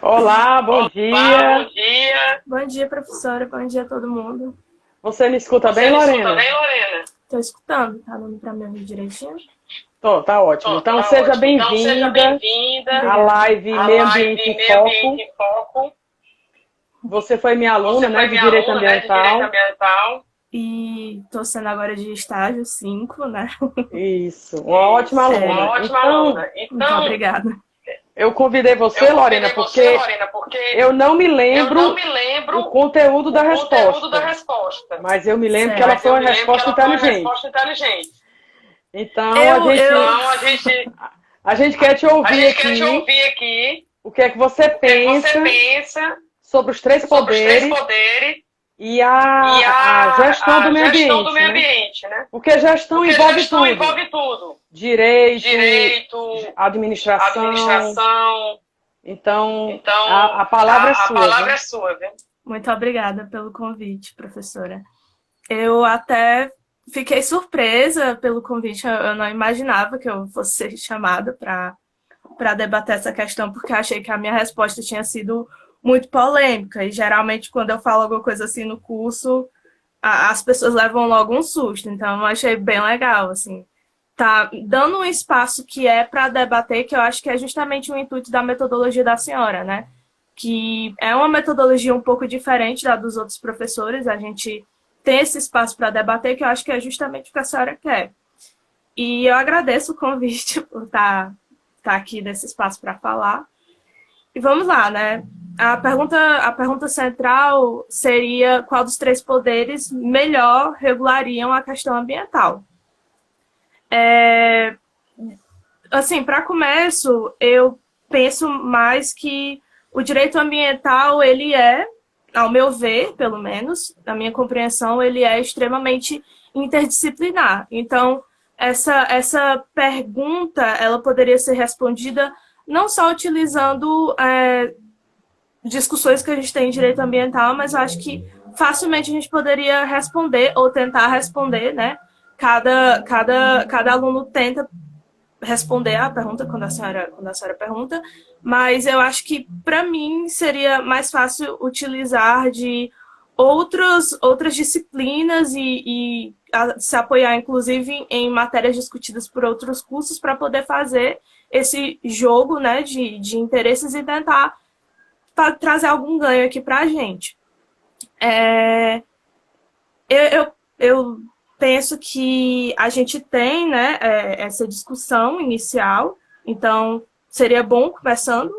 Olá, bom dia. Bom dia. Bom dia, professora. Bom dia a todo mundo. Você me escuta Você bem, me Lorena? escuta bem, Lorena? Tô escutando, tá dando pra me ouvir direitinho? Tá ótimo. Então, seja Ótimo. Então, seja bem-vinda bem-vinda à live à Meio Ambiente live em Meio Foco. Ambiente em Foco. Você foi minha aluna, Você né, foi de minha Direito aluna, né, de Direito Ambiental. Ambiental. E tô sendo agora de estágio 5, né? Isso, uma ótima Uma aluna. ótima Então, aluna. Muito Então, obrigada. eu convidei você, eu Lorena, convidei você, porque Lorena, porque eu não me eu não lembro me o lembro conteúdo o da conteúdo da resposta, resposta. mas eu me lembro que ela Certo. Mas foi eu uma me lembro que resposta ela foi uma inteligente. resposta inteligente. Então, Eu, eu, Então, a gente quer te a ouvir gente quer te aqui, ouvir aqui. o que é que você O que é que você pensa pensa sobre os três sobre os três poderes poderes e e a gestão do a meio gestão do ambiente, meio né? ambiente, né? Porque gestão Porque envolve gestão tudo: envolve tudo. direito, Direito, administração. administração. Então, Então, a palavra é a sua, palavra viu? é sua, viu? muito obrigada pelo convite, professora. Eu até fiquei surpresa pelo convite. Eu não imaginava que eu fosse ser chamada para debater essa questão, porque eu achei que a minha resposta tinha sido muito polêmica. E geralmente, quando eu falo alguma coisa assim no curso, as pessoas levam logo um susto. Então, eu achei bem legal, assim. Tá dando um espaço que é para debater, que eu acho que é justamente o intuito da metodologia da senhora, né? Que é uma metodologia um pouco diferente da dos outros professores. A gente tem esse espaço para debater, que eu acho que é justamente o que a senhora quer. E eu agradeço o convite por estar aqui nesse espaço para falar. E vamos lá, né? A pergunta central seria qual dos três poderes melhor regulariam a questão ambiental. Assim, para começo, eu penso mais que o direito ambiental, ele é, ao meu ver, pelo menos, na minha compreensão, ele é extremamente interdisciplinar. Então, essa pergunta, ela poderia ser respondida não só utilizando discussões que a gente tem em direito ambiental, mas eu acho que facilmente a gente poderia responder ou tentar responder, né? Cada aluno tenta responder a pergunta quando a senhora pergunta, mas eu acho que para mim seria mais fácil utilizar de outras disciplinas se apoiar, inclusive, em matérias discutidas por outros cursos para poder fazer esse jogo, né, de interesses e tentar trazer algum ganho aqui para a gente. Eu penso que a gente tem, né, essa discussão inicial, então seria bom começando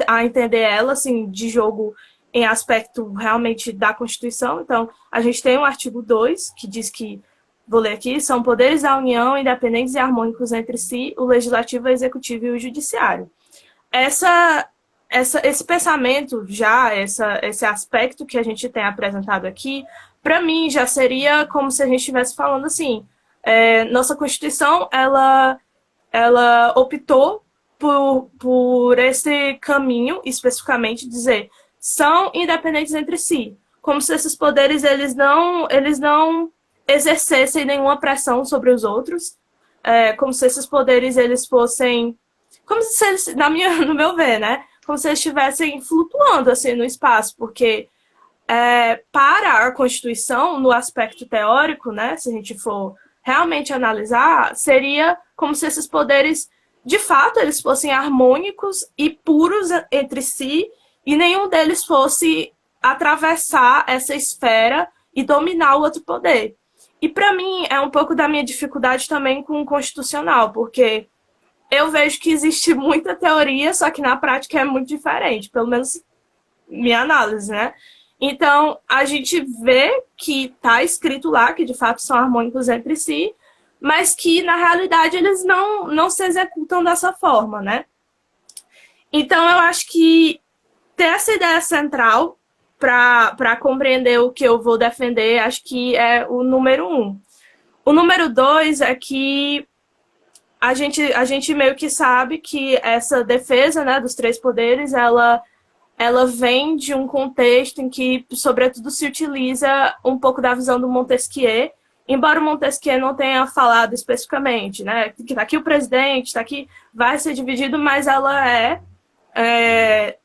a entender ela assim, de jogo em aspecto realmente da Constituição. Então, a gente tem o artigo 2 que diz que, vou ler aqui, são poderes da União independentes e harmônicos entre si, o Legislativo, o Executivo e o Judiciário. Esse pensamento esse aspecto que a gente tem apresentado aqui, para mim já seria como se a gente estivesse falando assim, nossa Constituição, ela optou por esse caminho, especificamente dizer, são independentes entre si, como se esses poderes eles não exercessem nenhuma pressão sobre os outros, como se esses poderes eles fossem, como se eles, no meu ver, né, como se eles estivessem flutuando assim no espaço, porque para a Constituição, no aspecto teórico, né, se a gente for realmente analisar, seria como se esses poderes, de fato, eles fossem harmônicos e puros entre si, e nenhum deles fosse atravessar essa esfera e dominar o outro poder. E para mim é um pouco da minha dificuldade também com o constitucional, porque eu vejo que existe muita teoria, só que na prática é muito diferente, pelo menos minha análise, né? Então, a gente vê que está escrito lá que de fato são harmônicos entre si, mas que na realidade eles não se executam dessa forma, né? Então, eu acho que ter essa ideia central para compreender o que eu vou defender, acho que é o número um. O número dois é que a gente meio que sabe que essa defesa, né, dos três poderes, ela vem de um contexto em que, sobretudo, se utiliza um pouco da visão do Montesquieu, embora o Montesquieu não tenha falado especificamente, né, que está aqui o presidente, está aqui, vai ser dividido, mas ela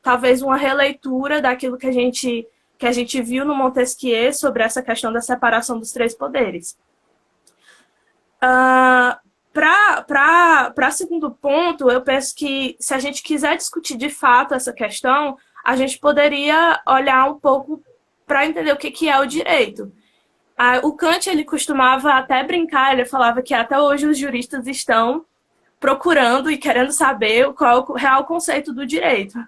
talvez uma releitura daquilo que a gente viu no Montesquieu sobre essa questão da separação dos três poderes. Para segundo ponto, eu penso que se a gente quiser discutir de fato essa questão, a gente poderia olhar um pouco para entender o que é o direito. O Kant, ele costumava até brincar, ele falava que até hoje os juristas estão procurando e querendo saber qual é o real conceito do direito.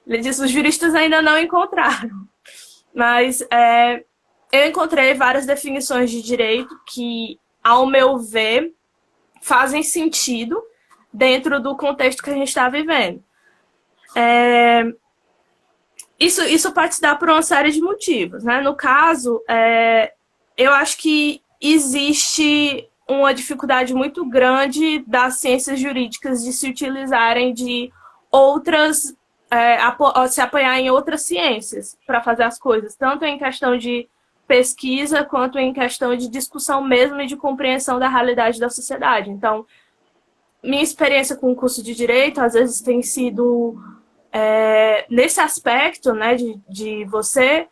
Ele disse que os juristas ainda não encontraram. Mas eu encontrei várias definições de direito que, ao meu ver, fazem sentido dentro do contexto que a gente está vivendo. Isso pode se dar por uma série de motivos, né? No caso, eu acho que existe uma dificuldade muito grande das ciências jurídicas de se utilizarem de outras, se apoiar em outras ciências para fazer as coisas, tanto em questão de pesquisa quanto em questão de discussão mesmo e de compreensão da realidade da sociedade. Então, minha experiência com o curso de Direito, às vezes, tem sido nesse aspecto, né, de você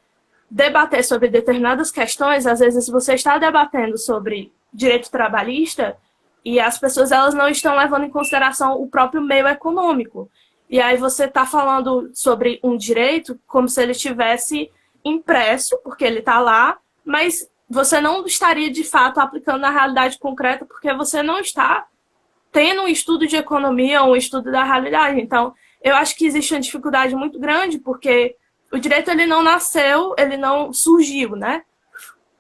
debater sobre determinadas questões. Às vezes você está debatendo sobre direito trabalhista e as pessoas elas não estão levando em consideração o próprio meio econômico. E aí você está falando sobre um direito como se ele estivesse impresso, porque ele está lá, mas você não estaria de fato aplicando na realidade concreta, porque você não está tendo um estudo de economia ou um estudo da realidade. Então, eu acho que existe uma dificuldade muito grande, porque o direito ele não nasceu, ele não surgiu, né?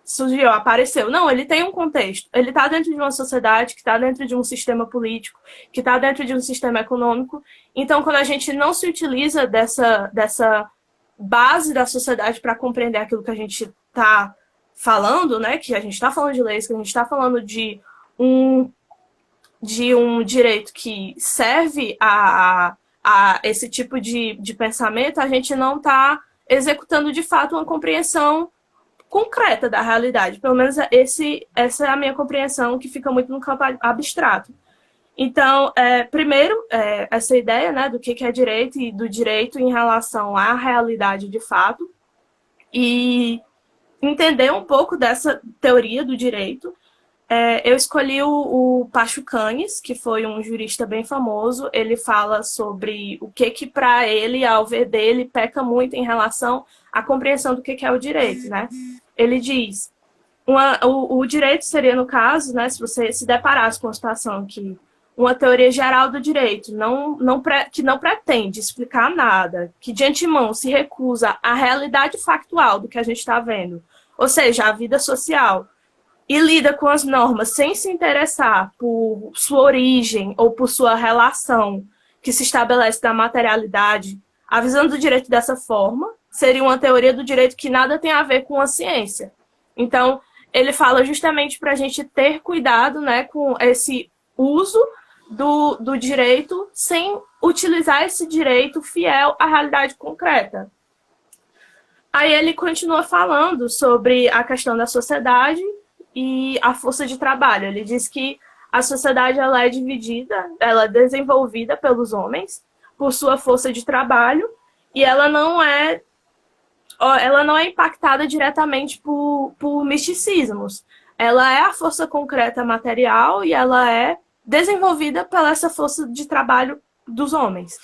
Surgiu, apareceu. Não, ele tem um contexto. Ele está dentro de uma sociedade, que está dentro de um sistema político, que está dentro de um sistema econômico. Então, quando a gente não se utiliza dessa base da sociedade para compreender aquilo que a gente está falando, né? Que a gente está falando de leis, que a gente está falando de um direito que serve a esse tipo de pensamento, a gente não está executando de fato uma compreensão concreta da realidade. Pelo menos essa é a minha compreensão, que fica muito no campo abstrato. Então, primeiro, essa ideia, né, do que é direito e do direito em relação à realidade de fato, e entender um pouco dessa teoria do direito. Eu escolhi o Pachucanes, que foi um jurista bem famoso. Ele fala sobre o que para ele, ao ver dele, peca muito em relação à compreensão do que é o direito, né? Ele diz, o direito seria, no caso, né, se você se deparasse com uma situação que uma teoria geral do direito que não pretende explicar nada, que de antemão se recusa à realidade factual do que a gente está vendo, ou seja, a vida social, e lida com as normas sem se interessar por sua origem ou por sua relação que se estabelece da materialidade, a visão do direito dessa forma seria uma teoria do direito que nada tem a ver com a ciência. Então, ele fala justamente para a gente ter cuidado, né, com esse uso do direito sem utilizar esse direito fiel à realidade concreta. Aí ele continua falando sobre a questão da sociedade e a força de trabalho. Ele diz que a sociedade ela é dividida, ela é desenvolvida pelos homens por sua força de trabalho e ela não é impactada diretamente por misticismos. Ela é a força concreta material e ela é desenvolvida pela essa força de trabalho dos homens.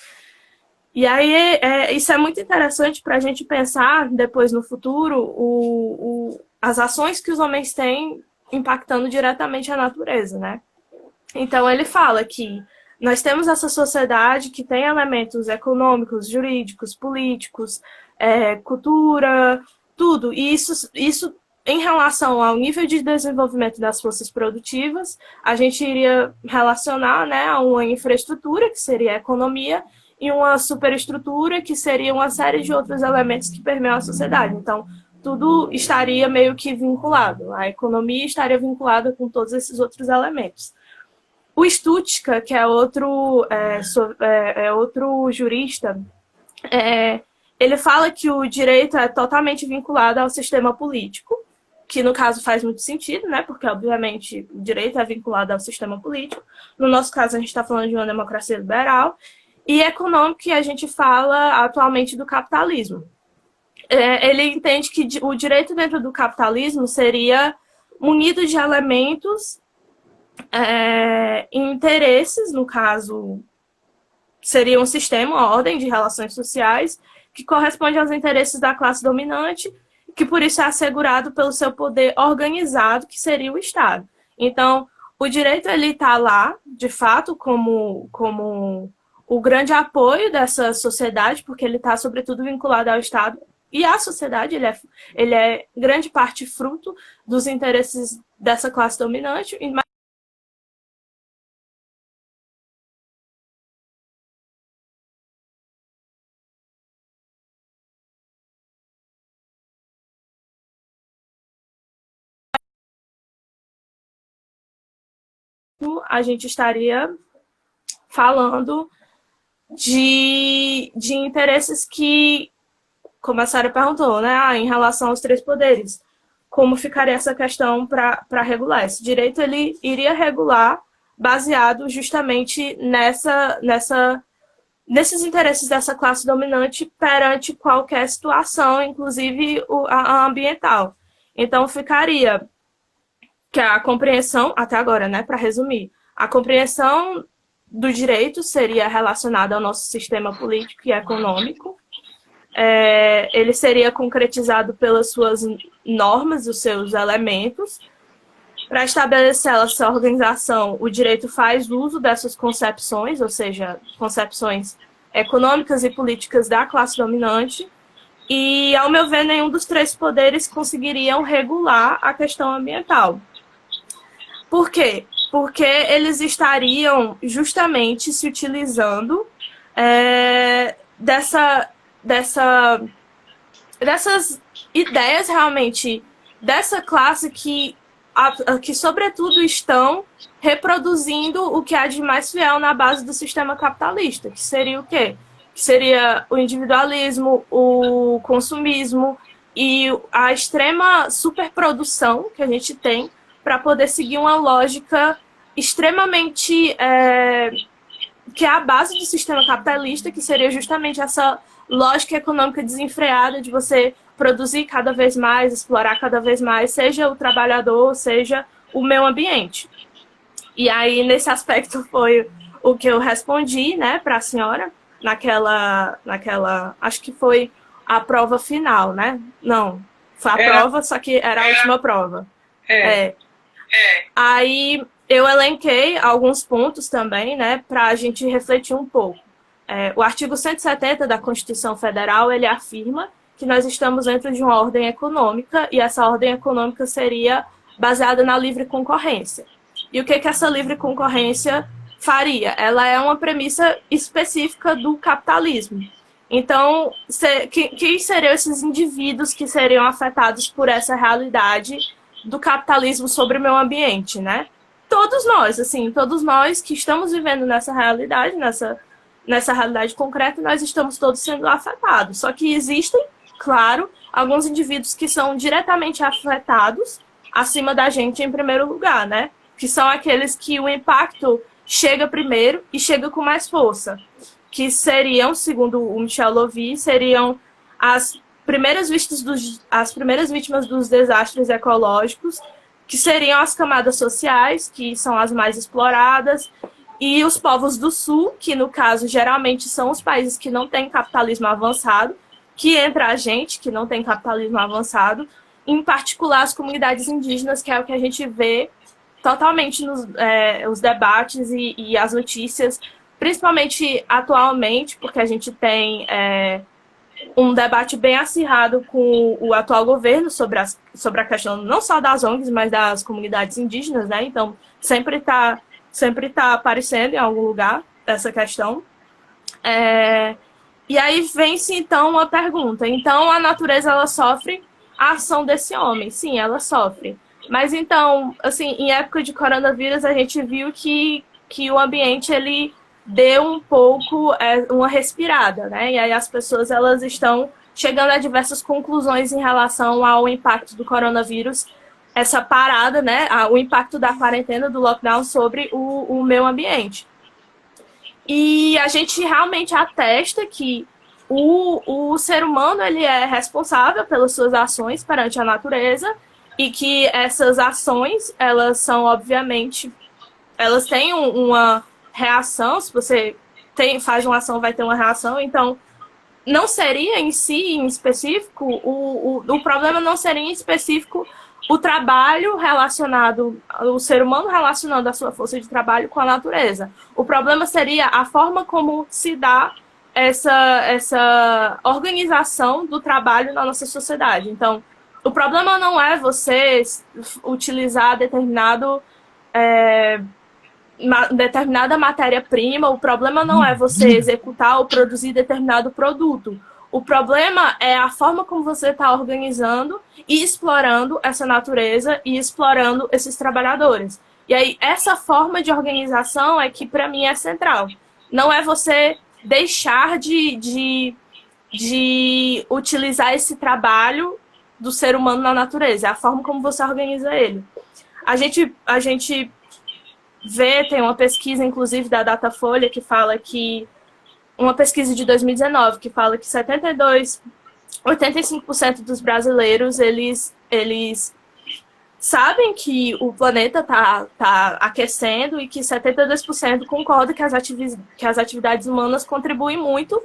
E aí isso é muito interessante para a gente pensar depois no futuro as ações que os homens têm impactando diretamente a natureza, né? Então ele fala que nós temos essa sociedade que tem elementos econômicos, jurídicos, políticos, cultura, tudo. E isso em relação ao nível de desenvolvimento das forças produtivas, a gente iria relacionar, né, a uma infraestrutura, que seria a economia, e uma superestrutura, que seria uma série de outros elementos que permeiam a sociedade. Então, tudo estaria meio que vinculado. A economia estaria vinculada com todos esses outros elementos. O Stuttgart, que é outro jurista, ele fala que o direito é totalmente vinculado ao sistema político, que no caso faz muito sentido, né? Porque, obviamente, o direito é vinculado ao sistema político. No nosso caso, a gente está falando de uma democracia liberal. e econômico, que a gente fala atualmente do capitalismo. Ele entende que o direito dentro do capitalismo seria munido de elementos e interesses, no caso, seria um sistema, uma ordem de relações sociais, que corresponde aos interesses da classe dominante, que por isso é assegurado pelo seu poder organizado, que seria o Estado. Então, o direito ele está lá, de fato, como o grande apoio dessa sociedade, porque ele está, sobretudo, vinculado ao Estado e à sociedade. Ele é grande parte fruto dos interesses dessa classe dominante. A gente estaria falando de interesses que, como a Sarah perguntou, né, em relação aos três poderes, como ficaria essa questão para regular? Esse direito ele iria regular baseado justamente nesses interesses dessa classe dominante perante qualquer situação, inclusive a ambiental. Então, ficaria que a compreensão, até agora, né, para resumir, a compreensão do direito seria relacionada ao nosso sistema político e econômico. Ele seria concretizado pelas suas normas, os seus elementos. Para estabelecer essa organização, o direito faz uso dessas concepções, ou seja, concepções econômicas e políticas da classe dominante. E, ao meu ver, nenhum dos três poderes conseguiriam regular a questão ambiental. Por quê? Porque eles estariam justamente se utilizando dessas ideias realmente dessa classe que sobretudo estão reproduzindo o que há de mais fiel na base do sistema capitalista, que seria o quê? Que seria o individualismo, o consumismo e a extrema superprodução que a gente tem para poder seguir uma lógica extremamente que é a base do sistema capitalista, que seria justamente essa lógica econômica desenfreada de você produzir cada vez mais, explorar cada vez mais, seja o trabalhador, seja o meio ambiente. E aí, nesse aspecto, foi o que eu respondi, né, para a senhora, naquela, acho que foi a prova final, né? Não, foi a prova, só que era a última prova. Aí eu elenquei alguns pontos também, né, para a gente refletir um pouco. O artigo 170 da Constituição Federal, ele afirma que nós estamos dentro de uma ordem econômica e essa ordem econômica seria baseada na livre concorrência. E o que essa livre concorrência faria? Ela é uma premissa específica do capitalismo. Então, quem seriam esses indivíduos que seriam afetados por essa realidade do capitalismo sobre o meio ambiente, né? Todos nós que estamos vivendo nessa realidade, nessa realidade concreta, nós estamos todos sendo afetados. Só que existem, claro, alguns indivíduos que são diretamente afetados acima da gente em primeiro lugar, né? Que são aqueles que o impacto chega primeiro e chega com mais força. Que seriam, segundo o Michel Lovy, seriam as primeiras vítimas dos desastres ecológicos, que seriam as camadas sociais, que são as mais exploradas, e os povos do sul, que no caso geralmente são os países que não têm capitalismo avançado, que entra a gente, que não tem capitalismo avançado, em particular as comunidades indígenas, que é o que a gente vê totalmente nos debates e as notícias, principalmente atualmente, porque a gente tem um debate bem acirrado com o atual governo sobre a questão não só das ONGs, mas das comunidades indígenas, né? Então, sempre tá aparecendo em algum lugar essa questão. E aí vem-se, então, uma pergunta. Então, a natureza, ela sofre a ação desse homem? Sim, ela sofre. Mas, então, assim, em época de coronavírus, a gente viu que o ambiente, ele deu um pouco uma respirada, né? E aí as pessoas, elas estão chegando a diversas conclusões em relação ao impacto do coronavírus, essa parada, né? O impacto da quarentena, do lockdown sobre o meio ambiente. E a gente realmente atesta que o ser humano ele é responsável pelas suas ações perante a natureza e que essas ações, elas são, obviamente, elas têm uma reação. Se você faz uma ação, vai ter uma reação. Então, não seria em si, em específico, o problema não seria em específico o trabalho relacionado, o ser humano relacionando a sua força de trabalho com a natureza. O problema seria a forma como se dá essa organização do trabalho na nossa sociedade. Então, o problema não é você utilizar determinada matéria-prima, o problema não é você executar ou produzir determinado produto. O problema é a forma como você está organizando e explorando essa natureza e explorando esses trabalhadores. E aí, essa forma de organização é que, para mim, é central. Não é você deixar de utilizar esse trabalho do ser humano na natureza. É a forma como você organiza ele. A gente vê, tem uma pesquisa, inclusive, da Datafolha, que fala que uma pesquisa de 2019 que fala que 85% dos brasileiros, eles sabem que o planeta tá aquecendo e que 72% concordam que as atividades humanas contribuem muito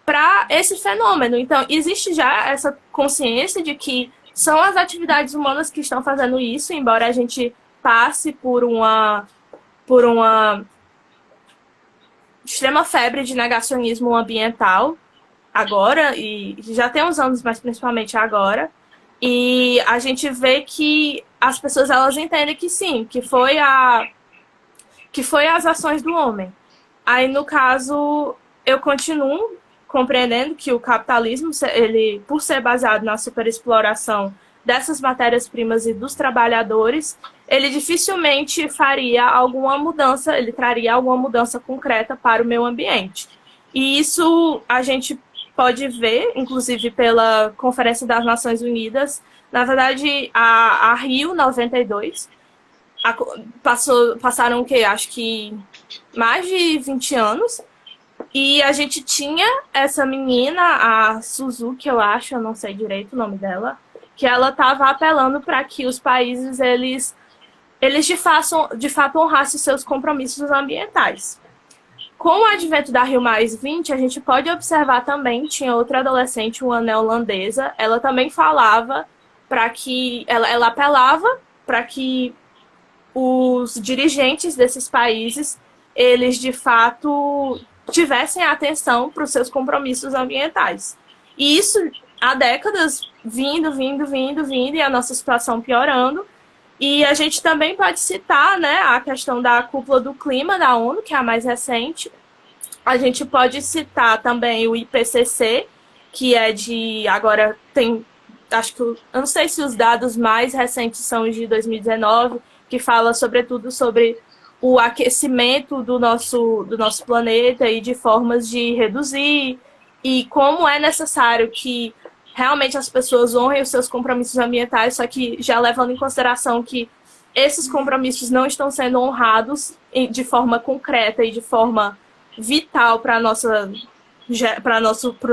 para esse fenômeno. Então, existe já essa consciência de que são as atividades humanas que estão fazendo isso, embora a gente passe por uma extrema febre de negacionismo ambiental agora, e já tem uns anos, mas principalmente agora, e a gente vê que as pessoas, elas entendem que sim, que foi as ações do homem. Aí, no caso, eu continuo compreendendo que o capitalismo, ele, por ser baseado na superexploração dessas matérias-primas e dos trabalhadores, ele dificilmente faria alguma mudança, ele traria alguma mudança concreta para o meio ambiente. E isso a gente pode ver, inclusive pela Conferência das Nações Unidas. Na verdade, a Rio 92 passaram o quê? Acho que mais de 20 anos. E a gente tinha essa menina, a Suzuki, eu acho, eu não sei direito o nome dela, que ela estava apelando para que os países, eles de fato honrassem seus compromissos ambientais. Com o advento da Rio+20, a gente pode observar também, tinha outra adolescente, uma neozelandesa, ela também falava para que, ela apelava para que os dirigentes desses países, eles de fato tivessem atenção para os seus compromissos ambientais. E isso há décadas vindo, e a nossa situação piorando. E a gente também pode citar, né, a questão da cúpula do clima da ONU, que é a mais recente. A gente pode citar também o IPCC, que é agora tem, acho que, eu não sei se os dados mais recentes são os de 2019, que fala sobretudo sobre o aquecimento do nosso planeta e de formas de reduzir, e como é necessário que realmente as pessoas honrem os seus compromissos ambientais, só que já levando em consideração que esses compromissos não estão sendo honrados de forma concreta e de forma vital para o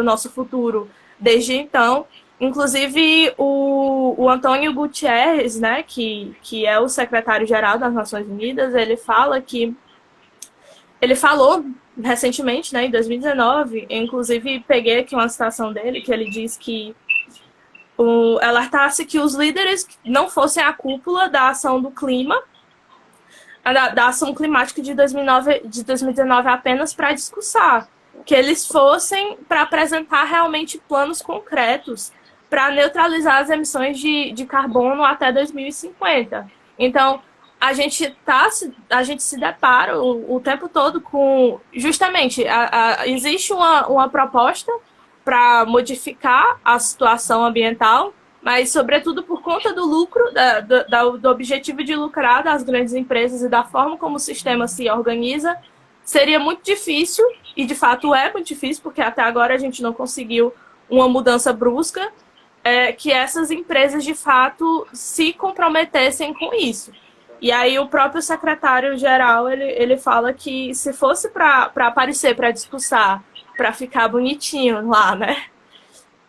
nosso futuro desde então. Inclusive, o Antônio Guterres, né, que é o secretário-geral das Nações Unidas, ele falou recentemente, né, em 2019, inclusive peguei aqui uma citação dele, que ele diz que alertasse que os líderes não fossem a cúpula da ação do clima, da ação climática de 2019 apenas para discursar, que eles fossem para apresentar realmente planos concretos para neutralizar as emissões de carbono até 2050. Então, a gente se depara o tempo todo com, justamente, existe uma proposta para modificar a situação ambiental, mas, sobretudo, por conta do lucro, do objetivo de lucrar das grandes empresas e da forma como o sistema se organiza, seria muito difícil, e de fato é muito difícil, porque até agora a gente não conseguiu uma mudança brusca, que essas empresas, de fato, se comprometessem com isso. E aí o próprio secretário-geral, ele fala que se fosse para aparecer, para discursar, para ficar bonitinho lá, né?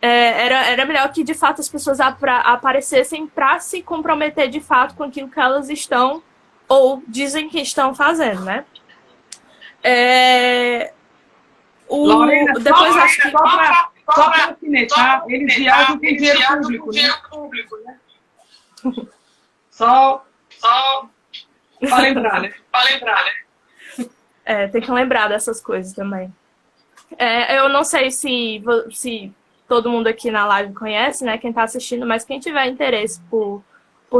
Era melhor que, de fato, as pessoas aparecessem para se comprometer, de fato, com aquilo que elas estão ou dizem que estão fazendo, né? Lorena, depois acho que... só para alfinetar, eles viajam com dinheiro público, né? Só para lembrar, né? Tem que lembrar dessas coisas também. Eu não sei se todo mundo aqui na live conhece, né? Quem está assistindo, mas quem tiver interesse por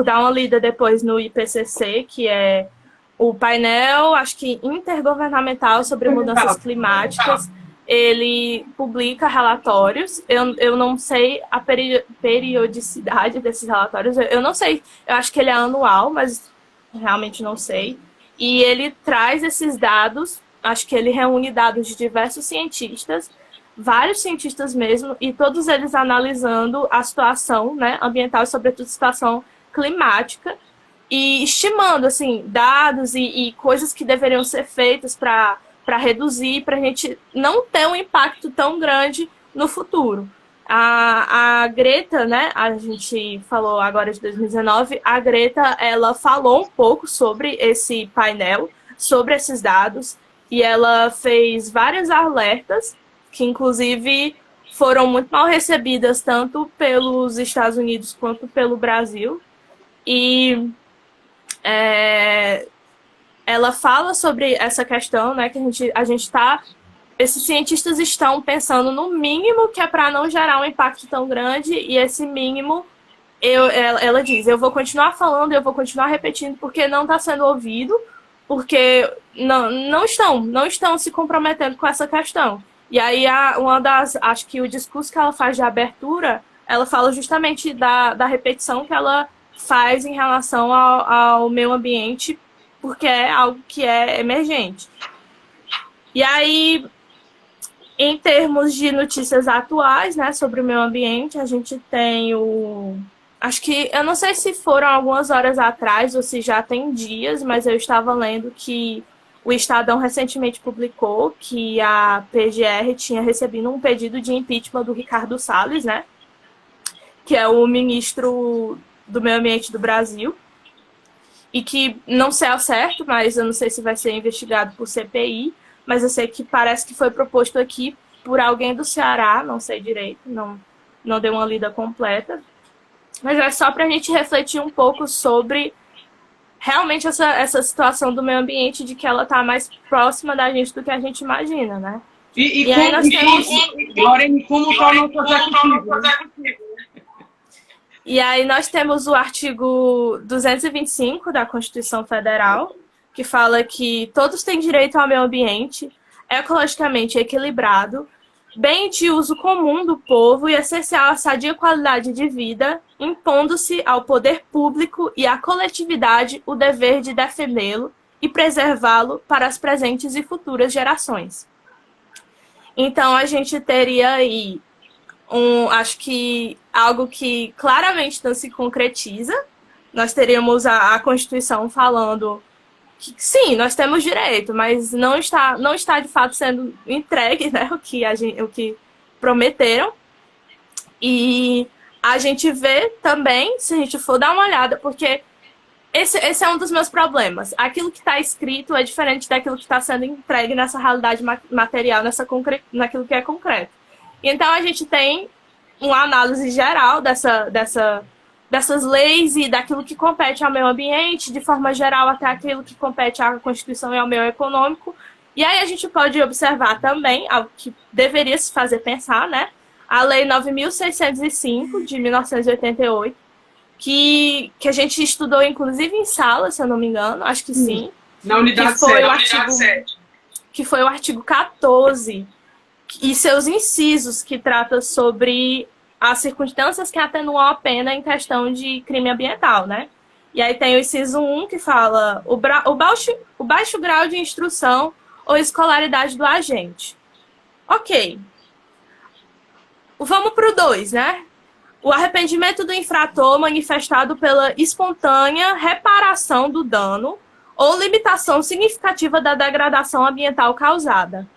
dar uma lida depois no IPCC, que é o painel, acho que intergovernamental sobre mudanças climáticas, ele publica relatórios. Eu não sei a periodicidade desses relatórios. Eu não sei. Eu acho que ele é anual, mas realmente não sei. E ele traz esses dados. Acho que ele reúne dados de diversos cientistas, vários cientistas mesmo, e todos eles analisando a situação, né, ambiental e, sobretudo, a situação climática, e estimando, assim, dados e coisas que deveriam ser feitas para reduzir, para a gente não ter um impacto tão grande no futuro. A Greta, né, a gente falou agora de 2019, a Greta, ela falou um pouco sobre esse painel, sobre esses dados, e ela fez vários alertas, que inclusive foram muito mal recebidas tanto pelos Estados Unidos quanto pelo Brasil. E ela fala sobre essa questão, né, que esses cientistas estão pensando no mínimo que é para não gerar um impacto tão grande, e esse mínimo, ela diz, eu vou continuar falando, eu vou continuar repetindo, porque não está sendo ouvido, porque não estão se comprometendo com essa questão. E aí, acho que o discurso que ela faz de abertura, ela fala justamente da repetição que ela faz em relação ao meio ambiente, porque é algo que é emergente. E aí, em termos de notícias atuais, né, sobre o meio ambiente, a gente tem acho que, eu não sei se foram algumas horas atrás ou se já tem dias, mas eu estava lendo que o Estadão recentemente publicou que a PGR tinha recebido um pedido de impeachment do Ricardo Salles, né? Que é o ministro do Meio Ambiente do Brasil. E que não sei ao certo, mas eu não sei se vai ser investigado por CPI, mas eu sei que parece que foi proposto aqui por alguém do Ceará, não sei direito, não dei uma lida completa. Mas é só para a gente refletir um pouco sobre realmente essa situação do meio ambiente, de que ela está mais próxima da gente do que a gente imagina, né? Lorena, como está o nosso executivo? E aí nós temos o artigo 225 da Constituição Federal, que fala que todos têm direito ao meio ambiente, ecologicamente equilibrado, bem de uso comum do povo e essencial à sadia qualidade de vida, impondo-se ao poder público e à coletividade o dever de defendê-lo e preservá-lo para as presentes e futuras gerações. Então, a gente teria aí acho que algo que claramente não se concretiza. Nós teríamos a Constituição falando que, sim, nós temos direito, mas não está de fato sendo entregue, né, o que prometeram. E a gente vê também, se a gente for dar uma olhada, porque esse é um dos meus problemas. Aquilo que está escrito é diferente daquilo que está sendo entregue nessa realidade material, naquilo que é concreto. E então a gente tem uma análise geral dessas leis e daquilo que compete ao meio ambiente, de forma geral até aquilo que compete à Constituição e ao meio econômico. E aí a gente pode observar também algo que deveria se fazer pensar, né? A Lei 9.605, de 1988, que a gente estudou, inclusive, em sala, se eu não me engano, acho que sim. Na unidade 7. Que foi o artigo 14, e seus incisos, que trata sobre as circunstâncias que atenuam a pena em questão de crime ambiental, né? E aí tem o inciso 1, que fala o baixo grau de instrução ou escolaridade do agente. Ok. Vamos para o 2, né? o arrependimento do infrator manifestado pela espontânea reparação do dano ou limitação significativa da degradação ambiental causada.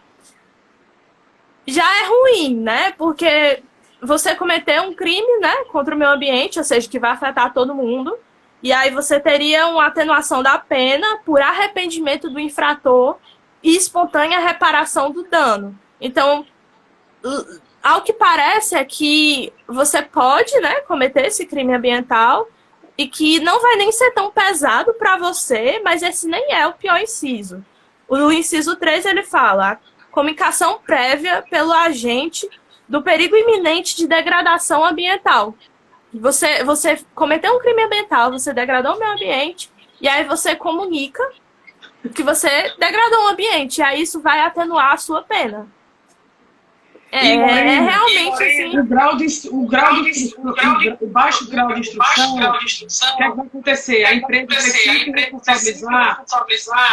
Já é ruim, né? Porque você cometeu um crime, né, contra o meio ambiente, ou seja, que vai afetar todo mundo, e aí você teria uma atenuação da pena por arrependimento do infrator e espontânea reparação do dano. Então, ao que parece é que você pode, né, cometer esse crime ambiental e que não vai nem ser tão pesado para você, mas esse nem é o pior inciso. O inciso 3, ele fala: comunicação prévia pelo agente do perigo iminente de degradação ambiental. Você cometeu um crime ambiental, você degradou o meio ambiente, e aí você comunica que você degradou o ambiente, e aí isso vai atenuar a sua pena. Realmente assim. O baixo grau de instrução, o que é que vai acontecer? A empresa precisa responsabilizar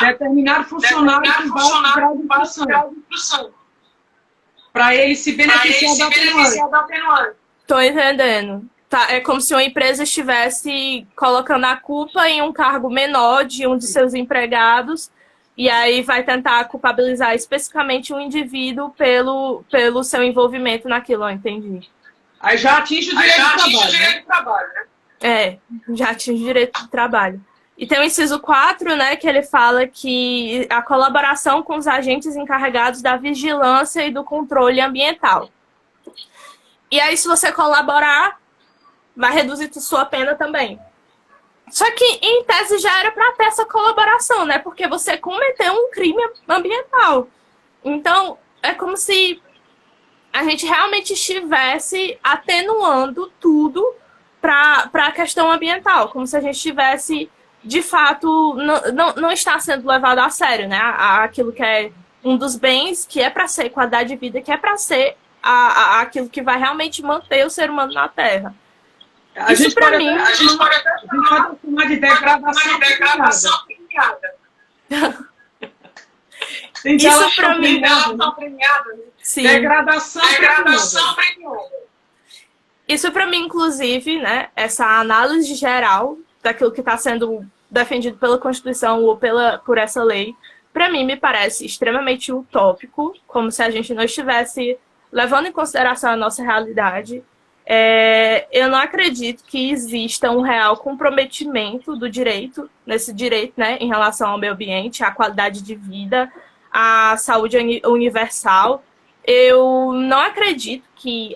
determinado funcionário que baixa o grau de instrução, para ele se beneficiar da atenuante. Tô entendendo. Tá, é como se uma empresa estivesse colocando a culpa em um cargo menor de um de seus empregados, e aí vai tentar culpabilizar especificamente um indivíduo pelo seu envolvimento naquilo, eu entendi. Aí já atinge o direito do trabalho, né? Já atinge o direito do trabalho. E tem o inciso 4, né, que ele fala que a colaboração com os agentes encarregados da vigilância e do controle ambiental. E aí, se você colaborar, vai reduzir sua pena também. Só que, em tese, já era para ter essa colaboração, né? Porque você cometeu um crime ambiental. Então, é como se a gente realmente estivesse atenuando tudo para a questão ambiental. Como se a gente estivesse, de fato, não está sendo levado a sério, né? Aquilo que é um dos bens, que é para ser qualidade de vida, que é para ser aquilo que vai realmente manter o ser humano na Terra. A gente pode chamar de degradação premiada. Isso para mim. Sim. Degradação premiada. Isso para mim, inclusive, né? Essa análise geral daquilo que está sendo defendido pela Constituição ou por essa lei, para mim me parece extremamente utópico, como se a gente não estivesse levando em consideração a nossa realidade. Eu não acredito que exista um real comprometimento do direito, nesse direito, né, em relação ao meio ambiente, à qualidade de vida, à saúde universal. Eu não acredito que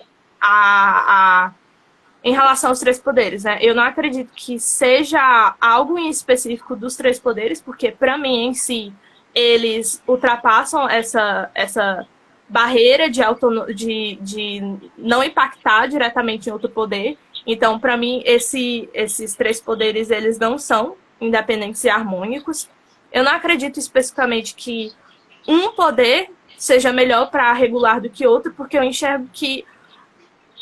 em relação aos três poderes, né, eu não acredito que seja algo em específico dos três poderes, porque, para mim, em si, eles ultrapassam essa barreira de não impactar diretamente em outro poder. Então, para mim, esses três poderes, eles não são independentes e harmônicos. Eu não acredito especificamente que um poder seja melhor para regular do que outro, porque eu enxergo que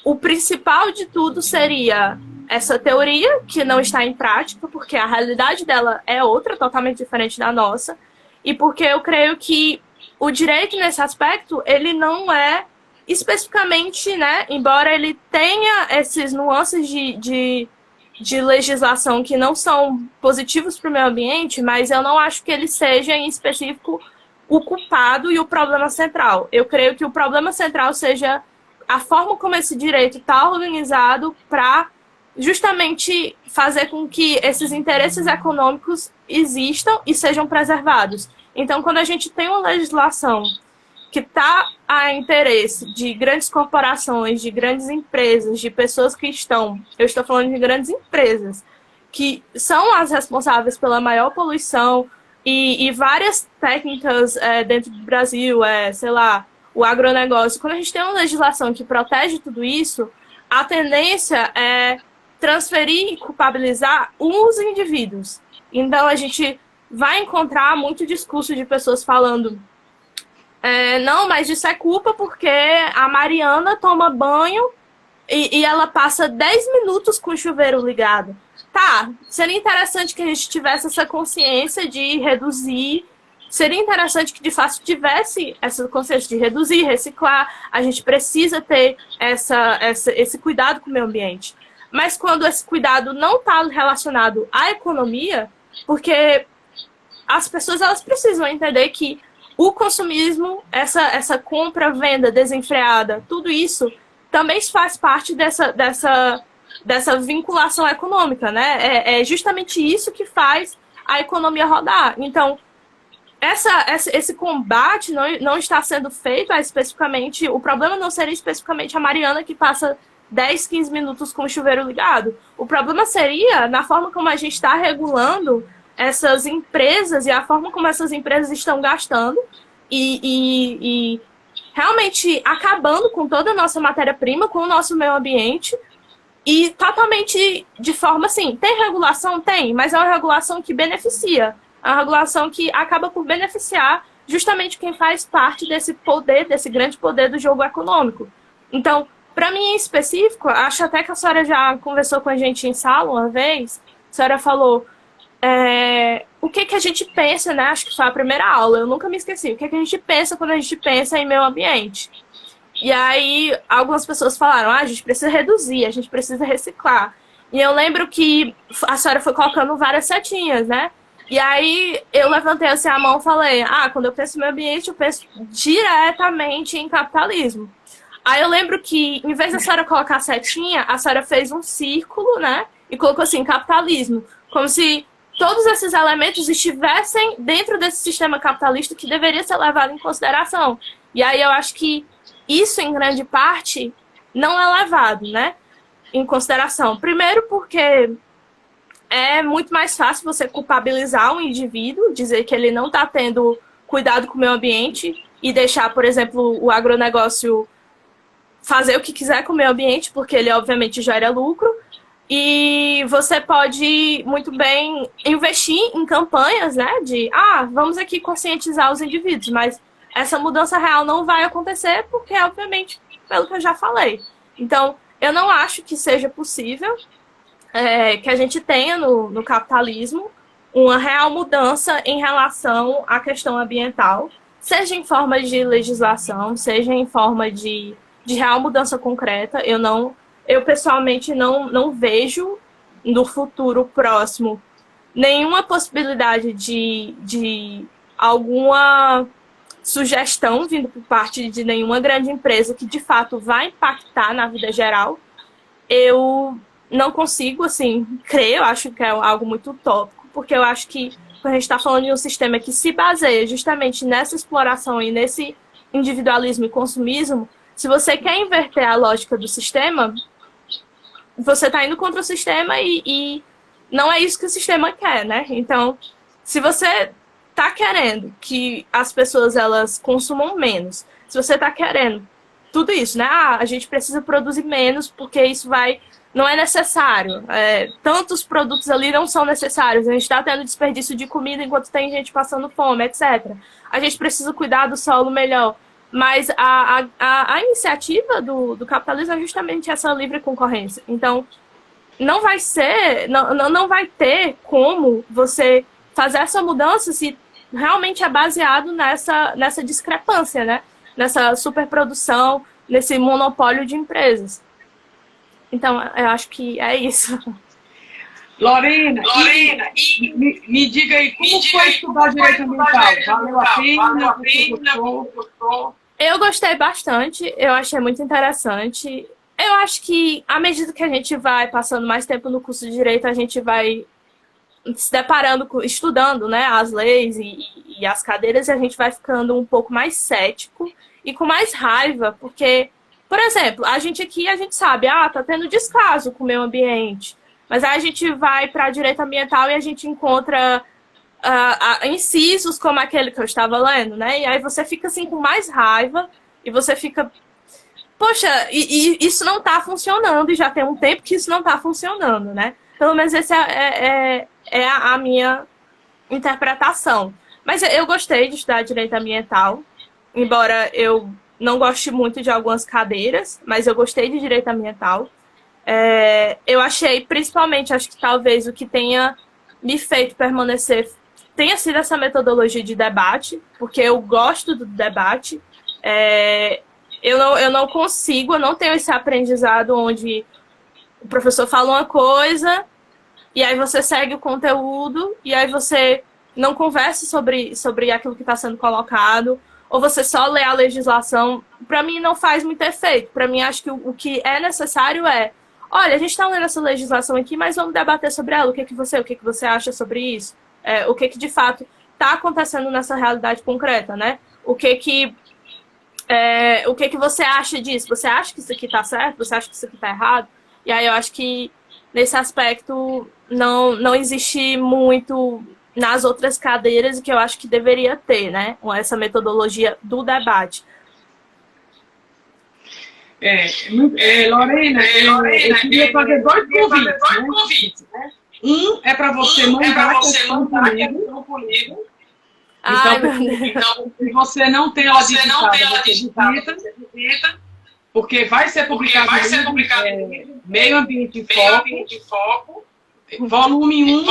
o principal de tudo seria essa teoria, que não está em prática, porque a realidade dela é outra, totalmente diferente da nossa, e porque eu creio que o direito, nesse aspecto, ele não é especificamente, né, embora ele tenha esses nuances de legislação que não são positivos para o meio ambiente, mas eu não acho que ele seja, em específico, o culpado e o problema central. Eu creio que o problema central seja a forma como esse direito está organizado para justamente fazer com que esses interesses econômicos existam e sejam preservados. Então, quando a gente tem uma legislação que está a interesse de grandes corporações, de grandes empresas, de pessoas que eu estou falando de grandes empresas, que são as responsáveis pela maior poluição e várias técnicas dentro do Brasil, sei lá, o agronegócio. Quando a gente tem uma legislação que protege tudo isso, a tendência é transferir e culpabilizar os indivíduos. Então, a gente vai encontrar muito discurso de pessoas falando não, mas isso é culpa porque a Mariana toma banho e ela passa 10 minutos com o chuveiro ligado. Tá, seria interessante que a gente tivesse essa consciência de reduzir seria interessante que, de fato, tivesse essa consciência de reduzir, reciclar. A gente precisa ter esse cuidado com o meio ambiente. Mas quando esse cuidado não está relacionado à economia, porque as pessoas elas precisam entender que o consumismo, essa compra, venda desenfreada, tudo isso também faz parte dessa vinculação econômica, né? É justamente isso que faz a economia rodar. Então, esse combate não está sendo feito especificamente. O problema não seria especificamente a Mariana que passa 10, 15 minutos com o chuveiro ligado. O problema seria na forma como a gente está regulando essas empresas e a forma como essas empresas estão gastando e realmente acabando com toda a nossa matéria-prima, com o nosso meio ambiente e totalmente de forma assim, tem regulação? Tem, mas é uma regulação que beneficia, é uma regulação que acaba por beneficiar justamente quem faz parte desse poder, desse grande poder do jogo econômico. Então, para mim em específico, acho até que a senhora já conversou com a gente em sala uma vez, a senhora falou o que a gente pensa, né? Acho que foi a primeira aula, eu nunca me esqueci. O que a gente pensa quando a gente pensa em meio ambiente? E aí, algumas pessoas falaram, a gente precisa reduzir, a gente precisa reciclar. E eu lembro que a senhora foi colocando várias setinhas, né? E aí, eu levantei assim a mão e falei, quando eu penso em meio ambiente, eu penso diretamente em capitalismo. Aí eu lembro que, em vez da senhora colocar a setinha, a senhora fez um círculo, né? E colocou assim, capitalismo. Como se todos esses elementos estivessem dentro desse sistema capitalista que deveria ser levado em consideração. E aí eu acho que isso, em grande parte, não é levado, né, em consideração. Primeiro porque é muito mais fácil você culpabilizar um indivíduo, dizer que ele não está tendo cuidado com o meio ambiente e deixar, por exemplo, o agronegócio fazer o que quiser com o meio ambiente, porque ele, obviamente, gera lucro. E você pode muito bem investir em campanhas, né, de, vamos aqui conscientizar os indivíduos, mas essa mudança real não vai acontecer porque, obviamente, pelo que eu já falei. Então, eu não acho que seja possível que a gente tenha no capitalismo uma real mudança em relação à questão ambiental, seja em forma de legislação, seja em forma de real mudança concreta. Eu pessoalmente não vejo no futuro próximo nenhuma possibilidade de alguma sugestão vindo por parte de nenhuma grande empresa que de fato vai impactar na vida geral. Eu não consigo, assim, crer, eu acho que é algo muito utópico, porque eu acho que quando a gente está falando de um sistema que se baseia justamente nessa exploração e nesse individualismo e consumismo, se você quer inverter a lógica do sistema, você está indo contra o sistema e não é isso que o sistema quer, né? Então, se você está querendo que as pessoas elas consumam menos, se você está querendo tudo isso, né? A gente precisa produzir menos porque isso não é necessário. Tantos produtos ali não são necessários. A gente está tendo desperdício de comida enquanto tem gente passando fome, etc. A gente precisa cuidar do solo melhor. Mas a iniciativa do capitalismo é justamente essa livre concorrência. Então, não vai ter como você fazer essa mudança se realmente é baseado nessa discrepância, né? Nessa superprodução, nesse monopólio de empresas. Então, eu acho que é isso. Lorena, me diga aí, como foi estudar direito ambiental? Valeu a pena? Eu gostei bastante, eu achei muito interessante. Eu acho que, à medida que a gente vai passando mais tempo no curso de Direito, a gente vai se deparando, estudando, né, as leis e as cadeiras, e a gente vai ficando um pouco mais cético e com mais raiva, porque, por exemplo, a gente sabe, tá tendo descaso com o meio ambiente, mas aí a gente vai para Direito Ambiental e a gente encontra incisos como aquele que eu estava lendo, né? E aí você fica assim com mais raiva e você fica, poxa, e isso não está funcionando, e já tem um tempo que isso não está funcionando, né? Pelo menos essa é a minha interpretação. Mas eu gostei de estudar Direito Ambiental, embora eu não goste muito de algumas cadeiras, mas eu gostei de Direito Ambiental. Eu achei, principalmente, acho que talvez o que tenha me feito permanecer tenha sido essa metodologia de debate, porque eu gosto do debate. Eu não consigo, eu não tenho esse aprendizado onde o professor fala uma coisa e aí você segue o conteúdo e aí você não conversa sobre aquilo que está sendo colocado, ou você só lê a legislação. Para mim não faz muito efeito. Para mim, acho que o que é necessário olha, a gente está lendo essa legislação aqui, mas vamos debater sobre ela. O que você acha sobre isso? O que de fato está acontecendo nessa realidade concreta, né? O que você acha disso? Você acha que isso aqui está certo? Você acha que isso aqui está errado? E aí eu acho que nesse aspecto não existe muito nas outras cadeiras, que eu acho que deveria ter, né? Essa metodologia do debate. Lorena, eu queria fazer dois convites, né? Um é para você mandar a questão comigo. Então, se você não tem ela digitada, você digita, porque vai ser publicado no Meio Ambiente em Foco, volume 1,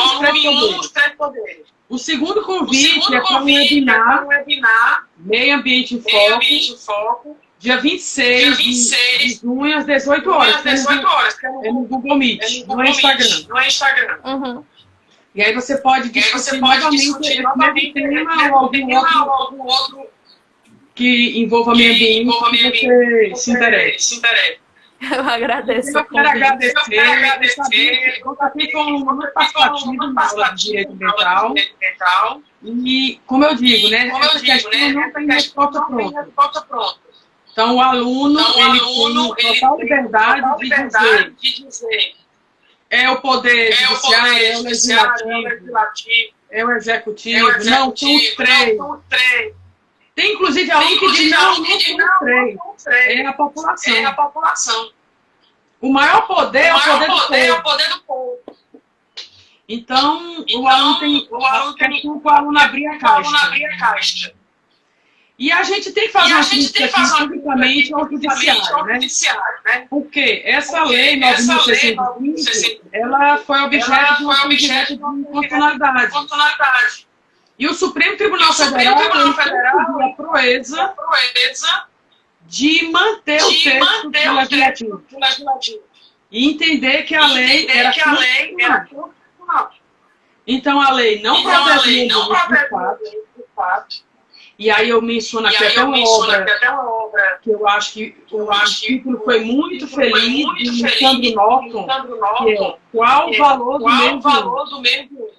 os três poderes. O segundo convite é para um webinar Meio Ambiente em Foco, dia 26 de junho, às 18 horas. É no Google Meet, no Instagram. Uhum. E aí você pode discutir novamente esse tema ou algum outro que envolva meio ambiente que você se interesse. Eu agradeço. Eu quero agradecer. Eu passei com uma participativa na aula de direito ambiental. E, como eu digo, né? Essa questão não tem resposta pronta. Então, o aluno tem total liberdade de dizer. É o poder judiciário, é o legislativo, é o executivo. Não, são os três. Tem, inclusive, aluno que diz, não são os três. É a população. O maior poder é o poder do povo. Então, o aluno tem o aluno abrir a caixa. E a gente tem que fazer uma crítica publicamente ao judiciário, né? Porque essa lei 9.620, ela foi objeto de inconstitucionalidade. E o Supremo Tribunal Federal teve a proeza de manter o texto do legislativo e entender que a lei era constitucional. Então, a lei não protege o fato. E aí eu menciono aqui até uma obra que eu acho que o título foi muito feliz, de Sandro Norton, que é Qual o valor do meio?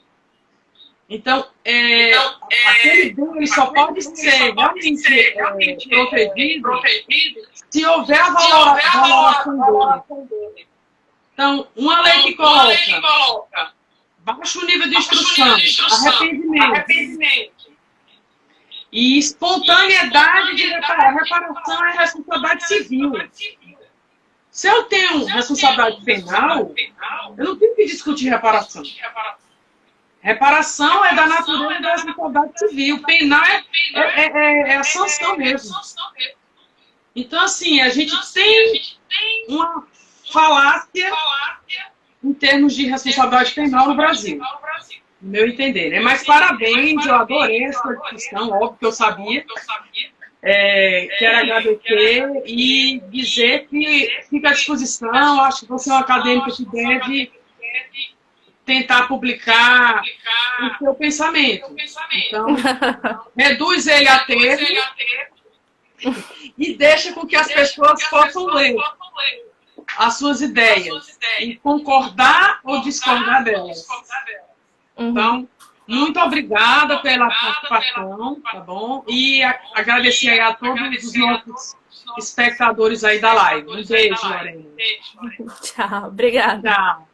Então, aquele bem ele só pode ser realmente protegido se houver a valoração dele. Então, uma lei que coloca baixo nível de instrução, arrependimento, e espontaneidade de reparação é responsabilidade civil. Se eu tenho responsabilidade penal, eu não tenho que discutir reparação. Reparação é da natureza da responsabilidade civil. Penal é a sanção mesmo. Então, assim, a gente tem uma falácia em termos de responsabilidade penal no Brasil. No meu entender, né? Mas parabéns, eu adorei essa discussão, óbvio que eu sabia. Quero agradecer e dizer que fica à disposição. Acho que você é um acadêmico que deve tentar publicar o seu pensamento. Então, reduz ele a termo e deixa com que as pessoas possam ler as suas ideias e concordar ou discordar delas. Então, muito obrigada pela participação, tá bom? E agradecer aí a todos os nossos espectadores aí da live. Um beijo, Lorena. Tchau, obrigada. Tchau.